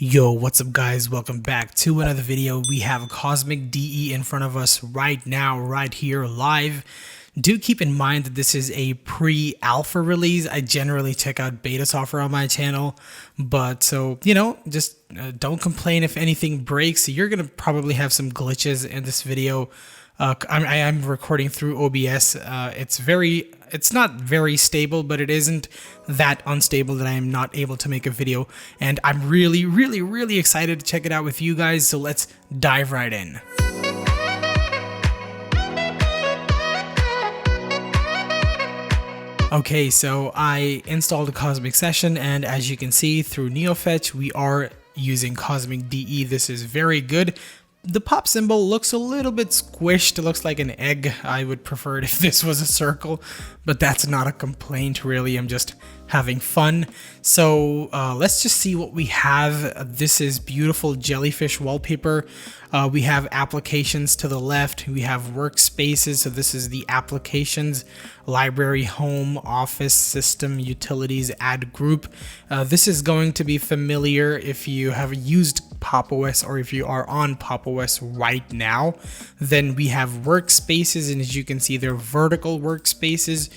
Yo, what's up guys? Welcome back to another video. We have Cosmic DE in front of us right now, right here live. Do keep in mind that this is a pre-alpha release. I generally check out beta software on my channel, but so, just don't complain if anything breaks. You're going to probably have some glitches in this video. I am recording through OBS. It's not very stable, but it isn't that unstable that I am not able to make a video. And I'm really excited to check it out with you guys. So let's dive right in. Okay, so I installed a Cosmic session, and as you can see through NeoFetch, we are using Cosmic DE. This is very good. The pop symbol looks a little bit squished. It looks like an egg. I would prefer it if this was a circle, but that's not a complaint really. I'm just having fun. So let's just see what we have. This is beautiful jellyfish wallpaper. We have applications to the left. We have workspaces. So this is the applications, library, home, office, system, utilities, add group. This is going to be familiar if you have used Pop! OS or if you are on Pop! OS right now. Then we have workspaces, and as you can see, they're vertical workspaces,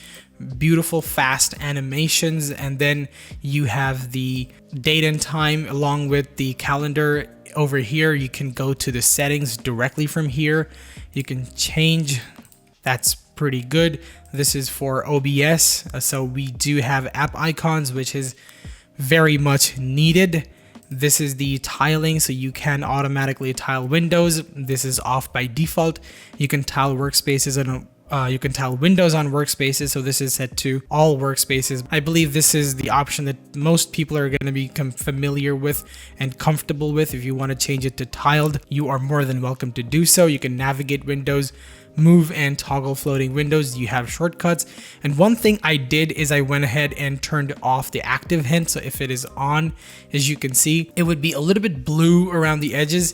beautiful fast animations, and then you have the date and time along with the calendar. Over here you can go to the settings directly from here. You can change. That's pretty good. This is for OBS, so we do have app icons, which is very much needed. This is the tiling, so you can automatically tile windows. This is off by default. You can tile workspaces and you can tile windows on workspaces, so this is set to all workspaces. I believe this is the option that most people are going to become familiar with and comfortable with. If you want to change it to tiled, you are more than welcome to do so. You can navigate windows, move and toggle floating windows. You have shortcuts. And one thing I did is I went ahead and turned off the active hint. So if it is on, as you can see, it would be a little bit blue around the edges.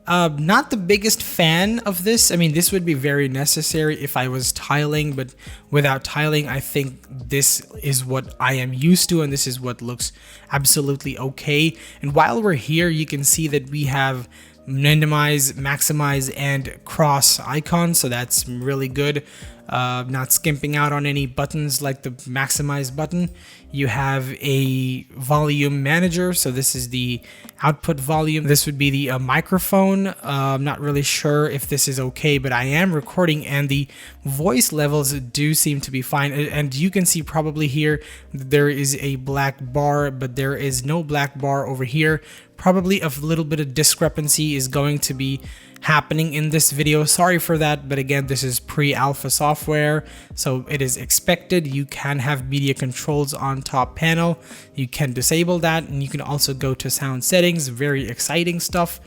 Not the biggest fan of this. I mean, this would be very necessary if I was tiling, but without tiling, I think this is what I am used to, and this is what looks absolutely okay. And while we're here, you can see that we have minimize, maximize, and cross icons, so that's really good. Not skimping out on any buttons like the maximize button. You have a volume manager, so this is the output volume. This would be the microphone. I'm not really sure if this is okay, but I am recording and the voice levels do seem to be fine. And you can see probably here there is a black bar, but there is no black bar over here. Probably a little bit of discrepancy is going to be happening in this video. Sorry for that, but again, this is pre-alpha software, so it is expected. You can have media controls on top panel. You can disable that, and you can also go to sound settings. Very exciting stuff.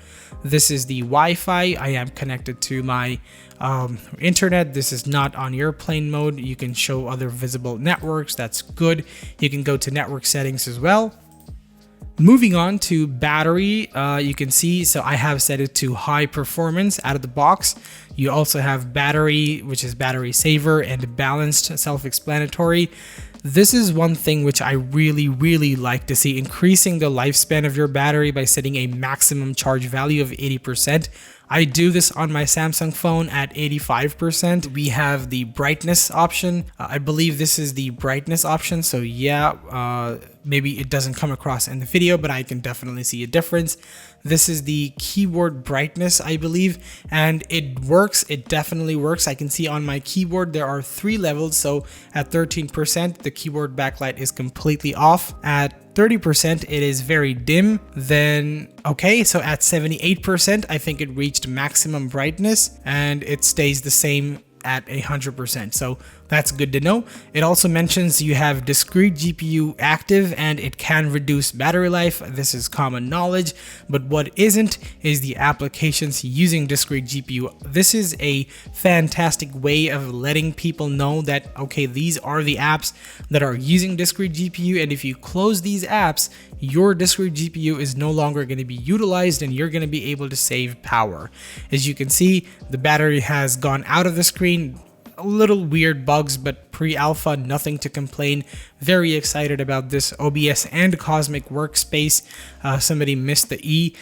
This is the Wi-Fi. I am connected to my internet. This is not on airplane mode. You can show other visible networks. That's good. You can go to network settings as well. Moving on to battery, you can see, so I have set it to high performance out of the box. You also have battery, which is battery saver, and balanced, self-explanatory. This is one thing which I really like to see, increasing the lifespan of your battery by setting a maximum charge value of 80%. I do this on my Samsung phone at 85%. We have the brightness option. I believe this is the brightness option. So yeah, maybe it doesn't come across in the video, but I can definitely see a difference. This is the keyboard brightness, I believe, and it works. It definitely works. I can see on my keyboard there are 3 levels. So at 13%, the keyboard backlight is completely off. At 30%, it is very dim. Then, okay, so at 78%, I think it reached maximum brightness, and it stays the same at 100%. So that's good to know. It also mentions you have discrete GPU active and it can reduce battery life. This is common knowledge, but what isn't is the applications using discrete GPU. This is a fantastic way of letting people know that, okay, these are the apps that are using discrete GPU, and if you close these apps, your discrete GPU is no longer going to be utilized and you're going to be able to save power. As you can see, the battery has gone out of the screen. A little weird bugs, but pre-alpha, nothing to complain. Very excited about this OBS and Cosmic Workspace. Somebody missed the E.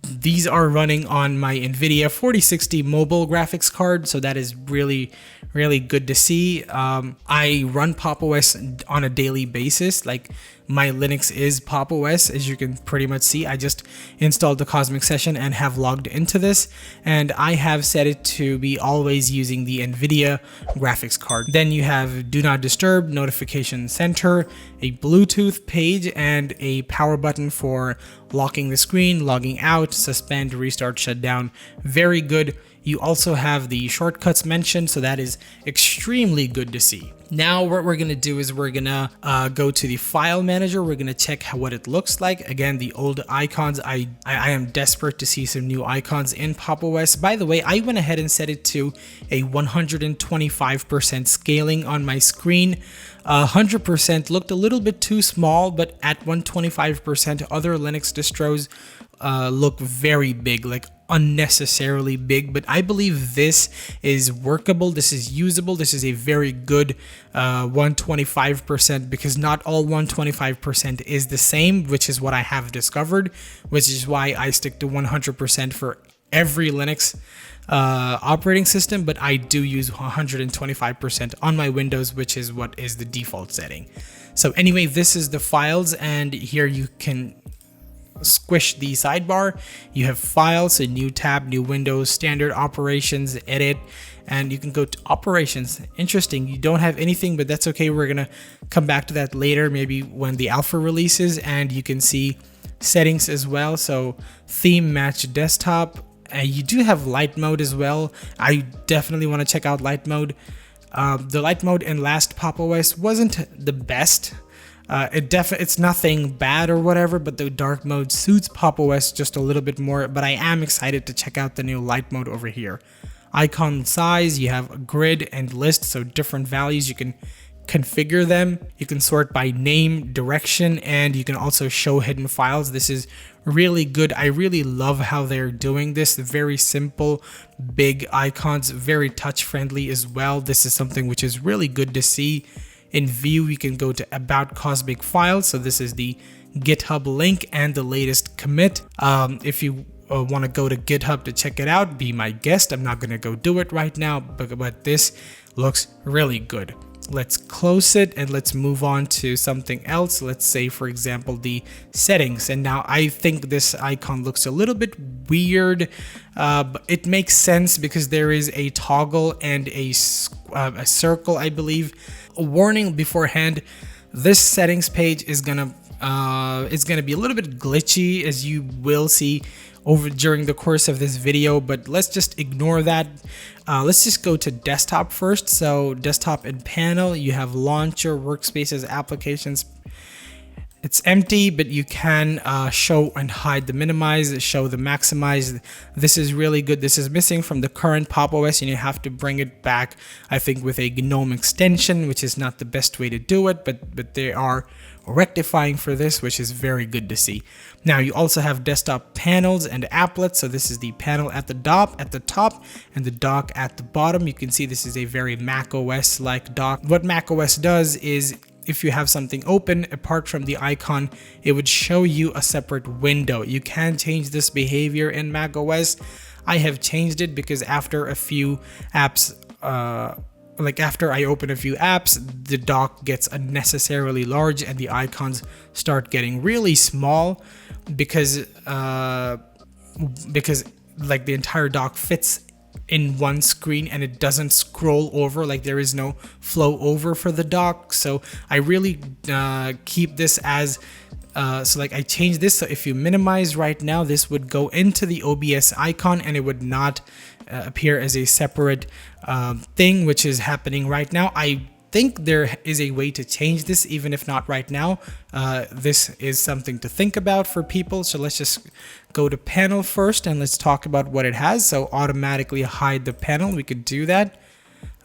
These are running on my NVIDIA 4060 mobile graphics card, so that is really good to see. I run Pop! OS on a daily basis. Like, my Linux is Pop! OS, as you can pretty much see. I just installed the Cosmic Session and have logged into this, and I have set it to be always using the NVIDIA graphics card. Then you have Do Not Disturb, Notification Center, a Bluetooth page, and a power button for locking the screen, logging out, suspend, restart, shutdown. Very good. You also have the shortcuts mentioned, so that is extremely good to see. Now what we're going to do is we're going to go to the file manager. We're going to check what it looks like. Again, the old icons. I am desperate to see some new icons in Pop! OS. By the way, I went ahead and set it to a 125% scaling on my screen. 100% looked a little bit too small, but at 125%, other Linux distros look very big, like unnecessarily big, but I believe this is workable, this is usable, this is a very good 125%, because not all 125% is the same, which is what I have discovered, which is why I stick to 100% for every Linux operating system, but I do use 125% on my Windows, which is what is the default setting. So anyway, this is the files, and here you can squish the sidebar. You have files, a new tab, new Windows, standard operations, edit, and you can go to operations. Interesting, you don't have anything, but that's okay. We're gonna come back to that later, maybe when the alpha releases, and you can see settings as well. So theme match desktop. You do have light mode as well. I definitely want to check out light mode. The light mode in last Pop! OS wasn't the best. It's nothing bad or whatever, but the dark mode suits Pop! OS just a little bit more, but I am excited to check out the new light mode over here. Icon size, you have a grid and list, so different values, you can configure them. You can sort by name, direction, and you can also show hidden files. This is really good. I really love how they're doing this. Very simple, big icons, very touch friendly as well. This is something which is really good to see. In view, we can go to About Cosmic Files. So this is the GitHub link and the latest commit. If you want to go to GitHub to check it out, be my guest. I'm not going to go do it right now, but this looks really good. Let's close it and let's move on to something else. Let's say, for example, the settings. And now I think this icon looks a little bit weird, but it makes sense because there is a toggle and a circle, I believe. A warning beforehand, this settings page is gonna be a little bit glitchy, as you will see during the course of this video, but let's just ignore that. Let's just go to desktop first. So desktop and panel, you have launcher, workspaces, applications. It's empty, but you can show and hide the minimize, show the maximize. This is really good. This is missing from the current Pop! OS, and you have to bring it back, I think, with a GNOME extension, which is not the best way to do it, but they are rectifying for this, which is very good to see. Now you also have desktop panels and applets. So this is the panel at the top and the dock at the bottom. You can see this is a very Mac OS like dock. What Mac OS does is, if you have something open apart from the icon, it would show you a separate window. You can change this behavior in Mac OS. I have changed it because after a few apps, after I open a few apps, the dock gets unnecessarily large and the icons start getting really small because like the entire dock fits in one screen and it doesn't scroll over, like there is no flow over for the dock. So I really keep this as so like I changed this, so if you minimize right now, this would go into the OBS icon and it would not appear as a separate thing, which is happening right now. I think there is a way to change this, even if not right now. This is something to think about for people. So let's just go to panel first and let's talk about what it has. So automatically hide the panel, we could do that.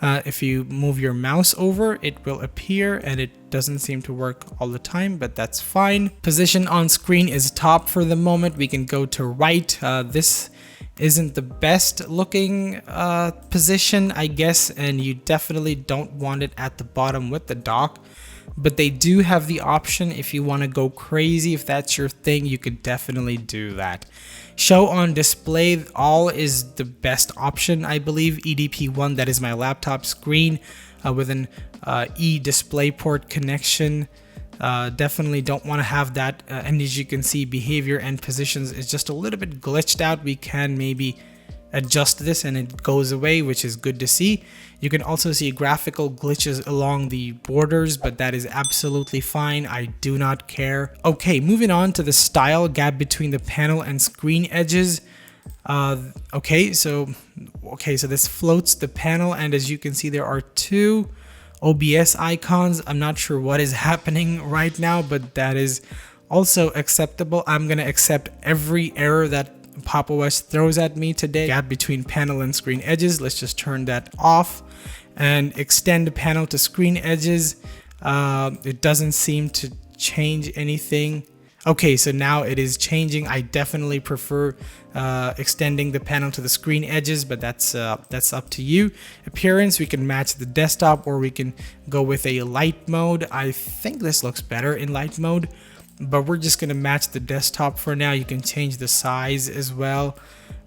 If you move your mouse over, it will appear, and it doesn't seem to work all the time, but that's fine. Position on screen is top for the moment. We can go to right. This isn't the best looking position, I guess, and you definitely don't want it at the bottom with the dock. But they do have the option if you want to go crazy. If that's your thing, you could definitely do that. Show on display all is the best option, I believe. EDP1, that is my laptop screen with an e-DisplayPort connection. Definitely don't want to have that, and as you can see, behavior and positions is just a little bit glitched out. We can maybe adjust this and it goes away, which is good to see. You can also see graphical glitches along the borders, but that is absolutely fine. I do not care. Okay, moving on to the style gap between the panel and screen edges. Okay, so this floats the panel, and as you can see, there are two OBS icons. I'm not sure what is happening right now, but that is also acceptable. I'm gonna accept every error that Pop! OS throws at me today. Gap between panel and screen edges, let's just turn that off and extend the panel to screen edges. It doesn't seem to change anything. Okay, so now it is changing. I definitely prefer extending the panel to the screen edges, but that's up to you. Appearance, we can match the desktop, or we can go with a light mode. I think this looks better in light mode, but we're just gonna match the desktop for now. You can change the size as well,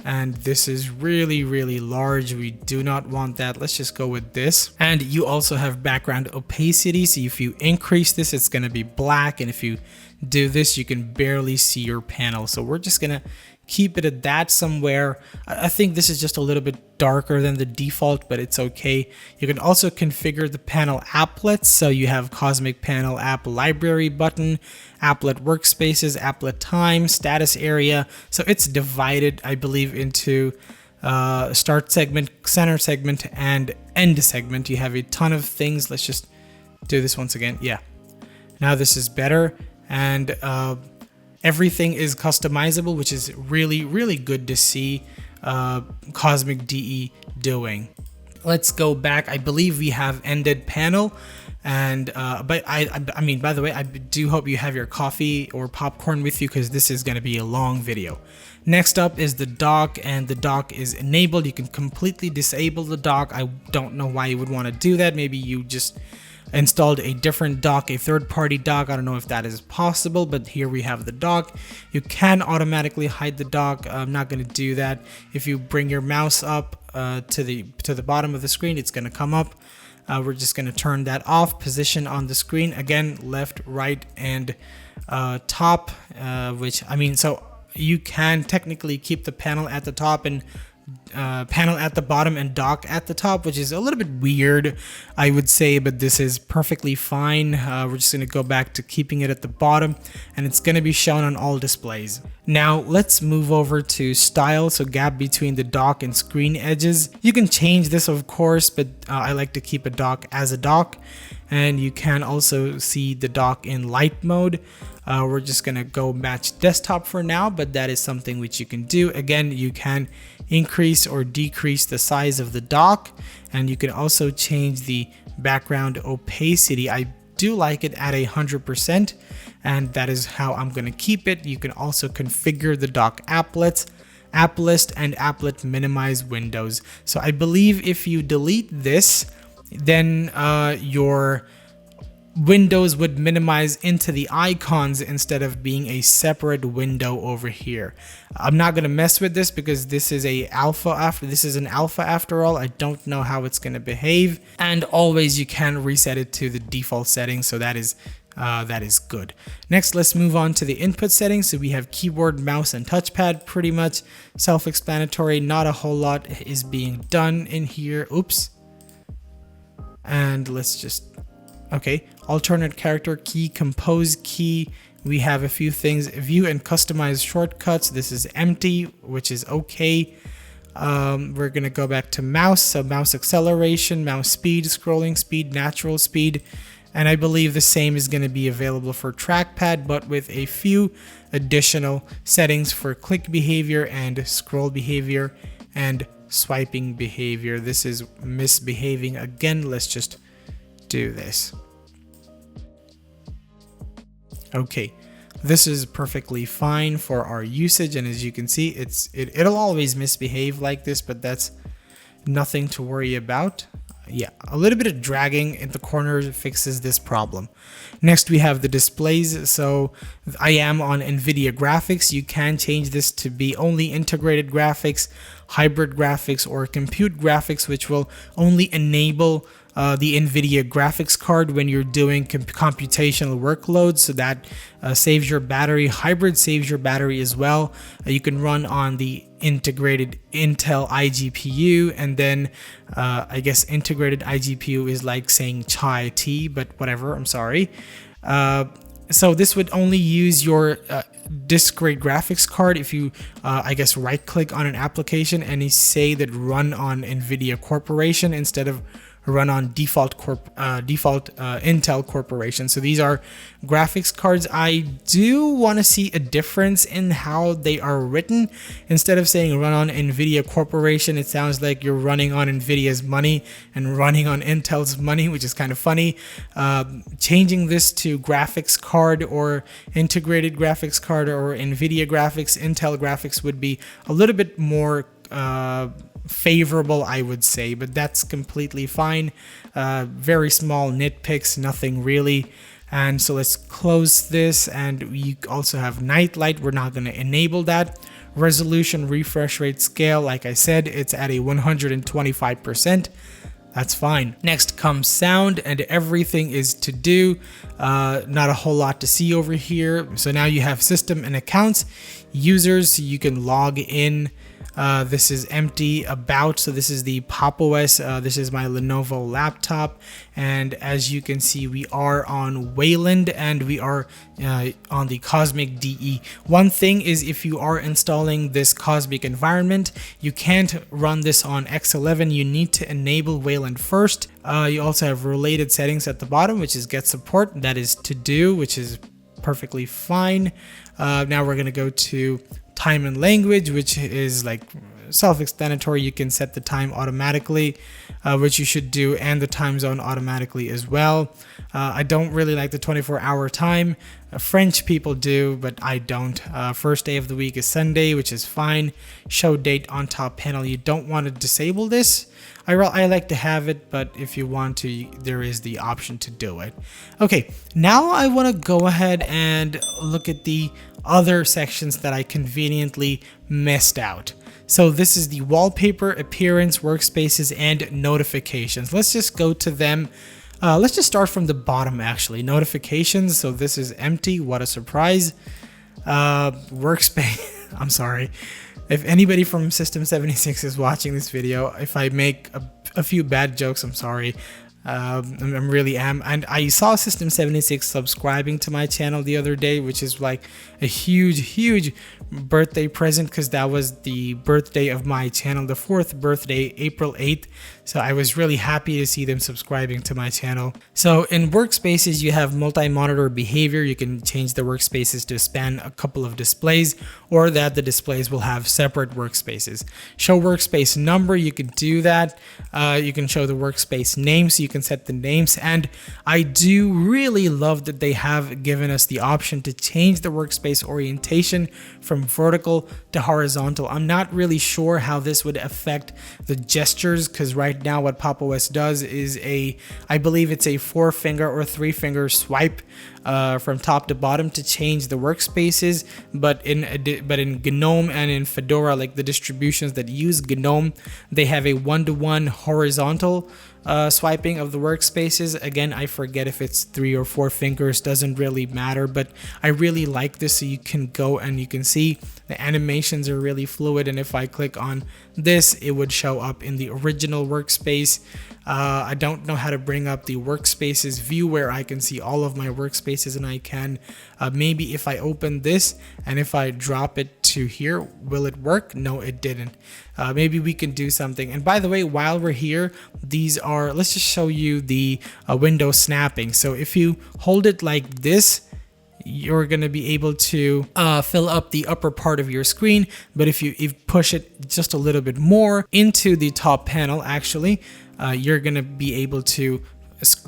and this is really large. We do not want that. Let's just go with this. And you also have background opacity, so if you increase this, it's gonna be black, and if you do this, you can barely see your panel. So we're just gonna keep it at that somewhere. I think this is just a little bit darker than the default, but it's okay. You can also configure the panel applets. So you have Cosmic Panel App Library button, applet workspaces, applet time, status area. So it's divided, I believe, into start segment, center segment, and end segment. You have a ton of things. Let's just do this once again. Yeah, now this is better, and everything is customizable, which is really good to see Cosmic DE doing. Let's go back. I believe we have ended panel, and but I mean, by the way, I do hope you have your coffee or popcorn with you, because this is going to be a long video. Next up is the dock, and the dock is enabled. You can completely disable the dock. I don't know why you would want to do that. Maybe you just installed a different dock, a third-party dock. I don't know if that is possible, but here we have the dock. You can automatically hide the dock. I'm not going to do that. If you bring your mouse up to the bottom of the screen, it's going to come up. We're just going to turn that off. Position on the screen, again, left, right, and top, which, I mean, so you can technically keep the panel at the top and panel at the bottom and dock at the top, which is a little bit weird, I would say, but this is perfectly fine. We're just going to go back to keeping it at the bottom, and it's going to be shown on all displays. Now let's move over to style, so gap between the dock and screen edges. You can change this, of course, but I like to keep a dock as a dock, and you can also see the dock in light mode. We're just gonna go match desktop for now, but that is something which you can do. Again, you can increase or decrease the size of the dock, and you can also change the background opacity. I do like it at 100%, and that is how I'm gonna keep it. You can also configure the dock applets, app list, and applet minimize windows. So I believe if you delete this, then your windows would minimize into the icons instead of being a separate window over here. I'm not going to mess with this because this is an alpha after all. I don't know how it's going to behave, and always you can reset it to the default settings, so that is good. Next, let's move on to the input settings. So we have keyboard, mouse, and touchpad. Pretty much self-explanatory. Not a whole lot is being done in here. Oops. And let's just, okay, alternate character key, compose key. We have a few things, view and customize shortcuts. This is empty, which is okay. We're gonna go back to mouse. So mouse acceleration, mouse speed, scrolling speed, natural speed. And I believe the same is gonna be available for trackpad, but with a few additional settings for click behavior and scroll behavior and swiping behavior. This is misbehaving again. Let's just do this. Okay, This is perfectly fine for our usage, and as you can see, it'll always misbehave like this, but that's nothing to worry about. Yeah, a little bit of dragging in the corner fixes this problem. Next, we have the displays. So I am on NVIDIA graphics. You can change this to be only integrated graphics, hybrid graphics, or compute graphics, which will only enable the NVIDIA graphics card when you're doing computational workloads, so that saves your battery. Hybrid saves your battery as well. You can run on the integrated Intel iGPU, and then I guess integrated iGPU is like saying chai tea, but whatever, I'm sorry. So this would only use your discrete graphics card if you I guess right click on an application and you say that run on NVIDIA Corporation instead of run on default Intel Corporation. So these are graphics cards. I do want to see a difference in how they are written. Instead of saying run on NVIDIA Corporation, it sounds like you're running on NVIDIA's money and running on Intel's money, which is kind of funny. Changing this to graphics card or integrated graphics card or NVIDIA graphics, Intel graphics would be a little bit more favorable, I would say, but that's completely fine. Very small nitpicks, nothing really. And so let's close this, and you also have night light. We're not going to enable that. Resolution, refresh rate, scale, like I said, it's at a 125%. That's fine. Next comes sound, and everything is to do. Not a whole lot to see over here. So now you have system and accounts, users, so you can log in. This is empty. About, so this is the Pop OS. This is my Lenovo laptop, and as you can see, we are on Wayland and we are on the Cosmic DE. One thing is, if you are installing this Cosmic environment, you can't run this on X11. You need to enable Wayland first. You also have related settings at the bottom, which is get support. That is to do, which is perfectly fine. Now we're going to go to time and language, which is like self-explanatory. You can set the time automatically, which you should do, and the time zone automatically as well. I don't really like the 24-hour time. French people do, but I don't. First day of the week is Sunday, which is fine. Show date on top panel. You don't want to disable this. I like to have it, but if you want to, there is the option to do it. Okay, now I want to go ahead and look at the other sections that I conveniently missed out. So this is the wallpaper, appearance, workspaces, and notifications. Let's just go to them. Let's just start from the bottom, actually. Notifications, so this is empty. What a surprise. Workspace, I'm sorry. If anybody from System 76 is watching this video, if I make a few bad jokes, I'm sorry. I really am. And I saw System 76 subscribing to my channel the other day, which is like a huge birthday present, because that was the birthday of my channel, the 4th birthday, April 8th. So I was really happy to see them subscribing to my channel. So in workspaces, you have multi-monitor behavior. You can change the workspaces to span a couple of displays, or that the displays will have separate workspaces. Show workspace number, you can do that. You can show the workspace name, so you can set the names. And I do really love that they have given us the option to change the workspace orientation from vertical to horizontal. I'm not really sure how this would affect the gestures, because right now what Pop OS does is I believe it's a 4-finger or 3-finger swipe from top to bottom to change the workspaces. But in GNOME and in Fedora, like the distributions that use GNOME, they have a 1-to-1 horizontal swiping of the workspaces. Again, I forget if it's 3 or 4 fingers, doesn't really matter, but I really like this. So you can go and you can see the animations are really fluid, and if I click on this, it would show up in the original workspace. I don't know how to bring up the workspaces view where I can see all of my workspaces, and I can maybe if I open this and if I drop it to here, will it work? No, it didn't. Maybe we can do something. And by the way, while we're here, these are, let's just show you the window snapping. So if you hold it like this, you're going to be able to fill up the upper part of your screen. But if you push it just a little bit more into the top panel, actually, you're going to be able to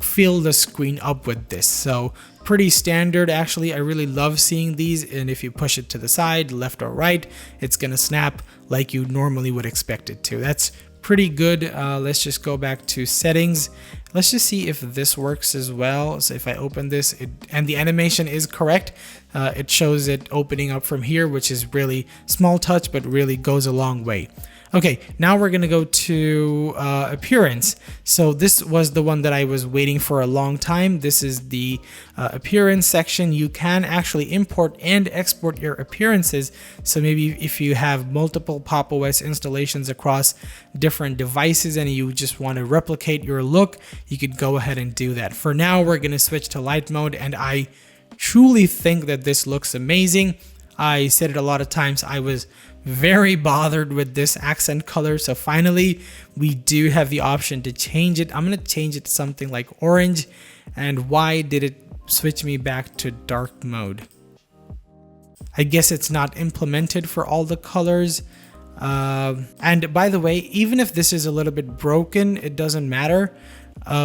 fill the screen up with this. So pretty standard actually. I really love seeing these, and if you push it to the side, left or right, it's gonna snap like you normally would expect it to. That's pretty good. Let's just go back to settings. Let's just see if this works as well. So if I open this and the animation is correct, it shows it opening up from here, which is really small touch, but really goes a long way. Okay, now we're gonna go to appearance. So this was the one that I was waiting for a long time. This is the appearance section. You can actually import and export your appearances. So maybe if you have multiple Pop! OS installations across different devices and you just want to replicate your look, you could go ahead and do that. For now, we're gonna switch to light mode, and I truly think that this looks amazing. I said it a lot of times, I was very bothered with this accent color, so finally we do have the option to change it. I'm gonna change it to something like orange. And why did it switch me back to dark mode? I guess it's not implemented for all the colors. And by the way, even if this is a little bit broken, it doesn't matter.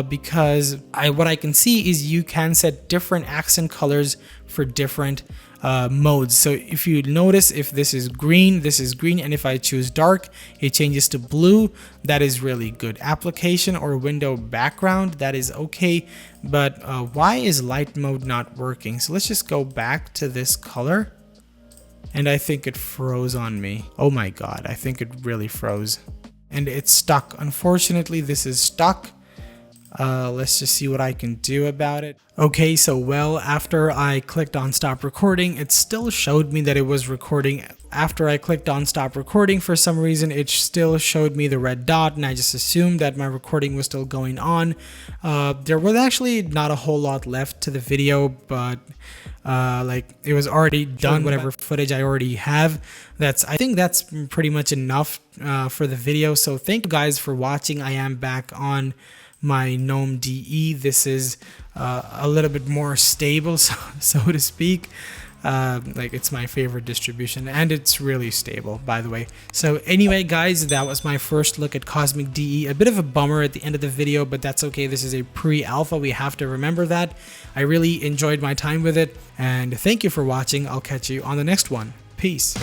Because what I can see is you can set different accent colors for different modes. So if you notice, if this is green, and if I choose dark, it changes to blue. That is really good. Application or window background, that is okay. But why is light mode not working? So let's just go back to this color. And I think it froze on me. Oh my god, I think it really froze. And it's stuck. Unfortunately, this is stuck. Let's just see what I can do about it. Okay, so well, after I clicked on stop recording, it still showed me that it was recording. After I clicked on stop recording, for some reason, it still showed me the red dot, and I just assumed that my recording was still going on. There was actually not a whole lot left to the video, but like it was already done, whatever footage I already have. I think that's pretty much enough for the video. So thank you guys for watching. I am back on my GNOME DE. This is a little bit more stable, so to speak. Like it's my favorite distribution, and it's really stable, by the way. So anyway, guys, that was my first look at Cosmic DE. A bit of a bummer at the end of the video, but that's okay. This is a pre-alpha. We have to remember that. I really enjoyed my time with it, and thank you for watching. I'll catch you on the next one. Peace.